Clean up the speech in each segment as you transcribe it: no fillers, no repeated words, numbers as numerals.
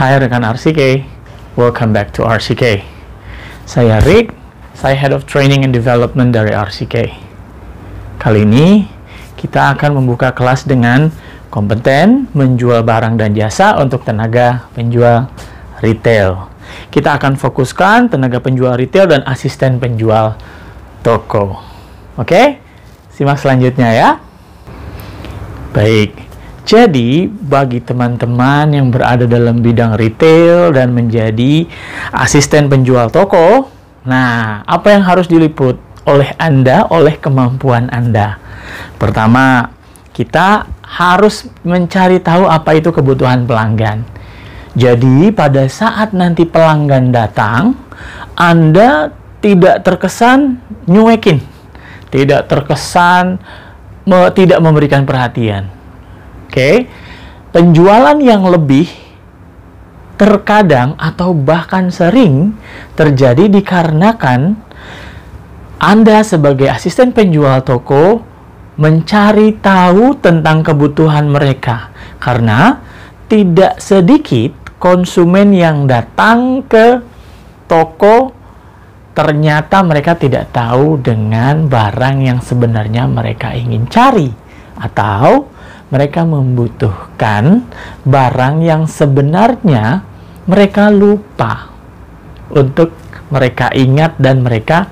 Hai rekan RCK, welcome back to RCK. Saya Rick, saya Head of Training and Development dari RCK. Kali ini kita akan membuka kelas dengan kompeten menjual barang dan jasa untuk tenaga penjual retail. Kita akan fokuskan tenaga penjual retail dan asisten penjual toko. Oke, simak selanjutnya ya. Baik, jadi bagi teman-teman yang berada dalam bidang retail dan menjadi asisten penjual toko, nah, apa yang harus diliput oleh Anda, oleh kemampuan Anda? Pertama, kita harus mencari tahu apa itu kebutuhan pelanggan. Jadi, pada saat nanti pelanggan datang, Anda tidak terkesan nyuekin, tidak terkesan tidak memberikan perhatian. Oke, penjualan yang lebih terkadang atau bahkan sering terjadi dikarenakan Anda sebagai asisten penjual toko mencari tahu tentang kebutuhan mereka, karena tidak sedikit konsumen yang datang ke toko ternyata mereka tidak tahu dengan barang yang sebenarnya mereka ingin cari, atau mereka membutuhkan barang yang sebenarnya mereka lupa untuk mereka ingat dan mereka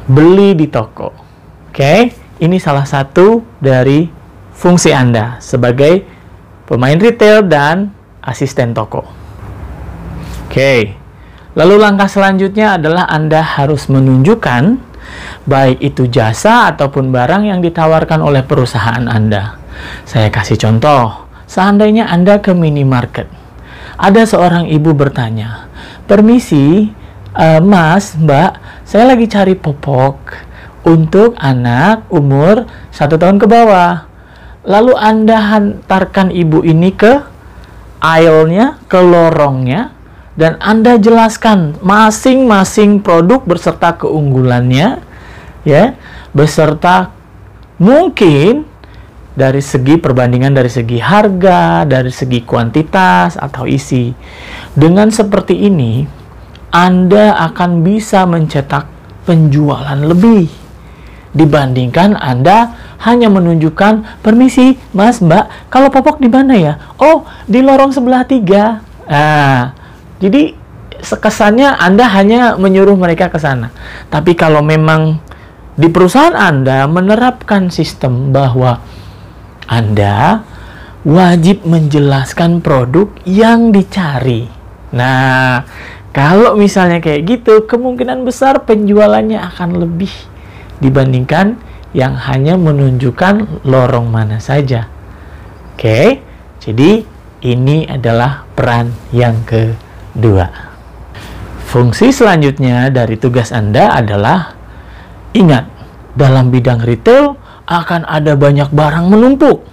beli di toko. Oke, ini salah satu dari fungsi Anda sebagai pemain retail dan asisten toko. Oke. Lalu langkah selanjutnya adalah Anda harus menunjukkan baik itu jasa ataupun barang yang ditawarkan oleh perusahaan Anda. Saya kasih contoh, seandainya Anda ke minimarket. Ada seorang ibu bertanya, "Permisi, Mas, Mbak, saya lagi cari popok untuk anak umur 1 tahun ke bawah." Lalu Anda hantarkan ibu ini ke aisle-nya, ke lorongnya, dan Anda jelaskan masing-masing produk beserta keunggulannya, ya, beserta mungkin dari segi perbandingan dari segi harga, dari segi kuantitas atau isi. Dengan seperti ini, Anda akan bisa mencetak penjualan lebih dibandingkan Anda hanya menunjukkan, "Permisi, Mas, Mbak, kalau popok di mana ya?" "Oh, di lorong sebelah 3. Jadi kesannya Anda hanya menyuruh mereka ke sana. Tapi kalau memang di perusahaan Anda menerapkan sistem bahwa Anda wajib menjelaskan produk yang dicari. Nah, kalau misalnya kayak gitu, kemungkinan besar penjualannya akan lebih dibandingkan yang hanya menunjukkan lorong mana saja. Oke, jadi ini adalah peran yang kedua. Fungsi selanjutnya dari tugas Anda adalah, ingat, dalam bidang retail akan ada banyak barang menumpuk.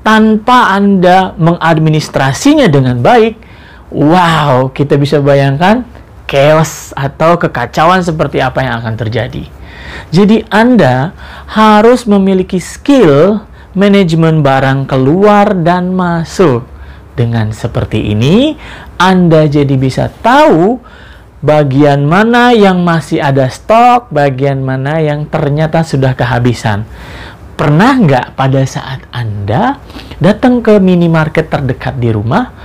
Tanpa Anda mengadministrasinya dengan baik, wow, kita bisa bayangkan chaos atau kekacauan seperti apa yang akan terjadi. Jadi Anda harus memiliki skill manajemen barang keluar dan masuk. Dengan seperti ini, Anda jadi bisa tahu bagian mana yang masih ada stok, bagian mana yang ternyata sudah kehabisan. Pernah nggak pada saat Anda datang ke minimarket terdekat di rumah,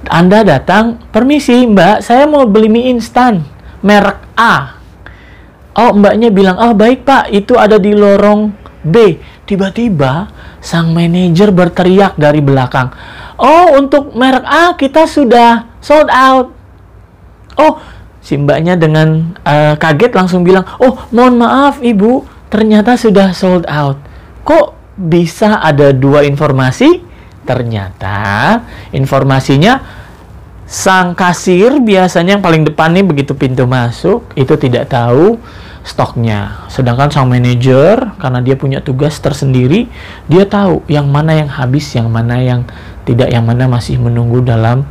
Anda datang, "Permisi Mbak, saya mau beli mie instan, merek A." Oh, mbaknya bilang, "Oh baik Pak, itu ada di lorong B." Tiba-tiba, sang manajer berteriak dari belakang, "Oh, untuk merek A kita sudah sold out." Oh, si mbaknya dengan kaget langsung bilang, "Oh, mohon maaf Ibu, ternyata sudah sold out." Kok bisa ada dua informasi? Ternyata informasinya sang kasir biasanya yang paling depan nih begitu pintu masuk itu tidak tahu stoknya. Sedangkan sang manajer karena dia punya tugas tersendiri, dia tahu yang mana yang habis, yang mana yang tidak, yang mana masih menunggu dalam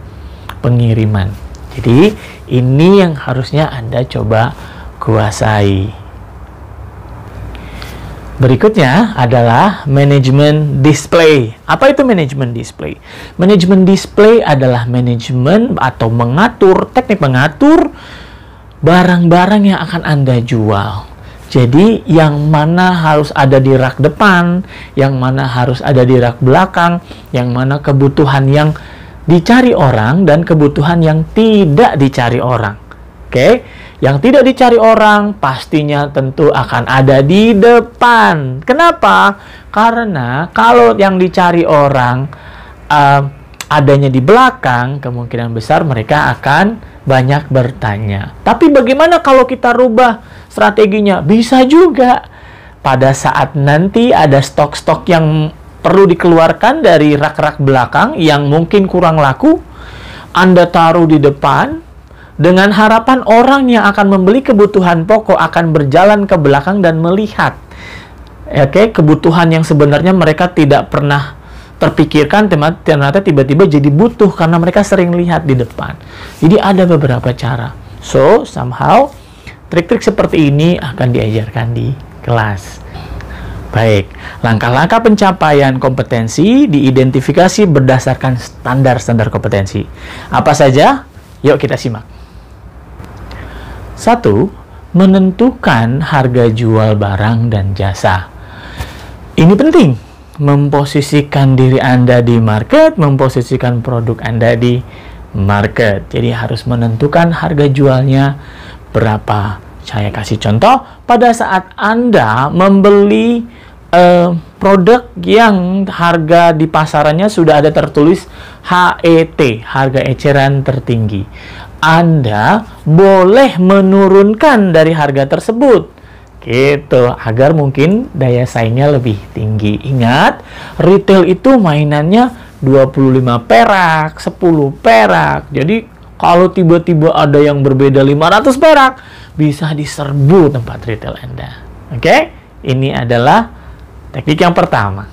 pengiriman. Jadi ini yang harusnya Anda coba kuasai. Berikutnya adalah manajemen display. Apa itu manajemen display? Manajemen display adalah manajemen atau teknik mengatur barang-barang yang akan Anda jual. Jadi, yang mana harus ada di rak depan, yang mana harus ada di rak belakang, yang mana kebutuhan yang dicari orang dan kebutuhan yang tidak dicari orang. Oke? Yang tidak dicari orang pastinya tentu akan ada di depan. Kenapa? Karena kalau yang dicari orang adanya di belakang, kemungkinan besar mereka akan banyak bertanya. Tapi bagaimana kalau kita rubah strateginya? Bisa juga. Pada saat nanti ada stok-stok yang perlu dikeluarkan dari rak-rak belakang yang mungkin kurang laku, Anda taruh di depan, dengan harapan orang yang akan membeli kebutuhan pokok akan berjalan ke belakang dan melihat kebutuhan yang sebenarnya mereka tidak pernah terpikirkan, ternyata tiba-tiba jadi butuh karena mereka sering lihat di depan. Jadi ada beberapa cara. So, somehow, trik-trik seperti ini akan diajarkan di kelas. Baik, langkah-langkah pencapaian kompetensi diidentifikasi berdasarkan standar-standar kompetensi. Apa saja? Yuk kita simak. 1. Menentukan harga jual barang dan jasa. Ini penting. Memposisikan diri Anda di market, memposisikan produk Anda di market. Jadi harus menentukan harga jualnya berapa. Saya kasih contoh, pada saat Anda membeli produk yang harga di pasarannya sudah ada tertulis HET, harga eceran tertinggi. Anda boleh menurunkan dari harga tersebut gitu, agar mungkin daya saingnya lebih tinggi. Ingat, retail itu mainannya 25 perak, 10 perak. Jadi kalau tiba-tiba ada yang berbeda 500 perak, bisa diserbu tempat retail Anda. Oke? Ini adalah teknik yang pertama.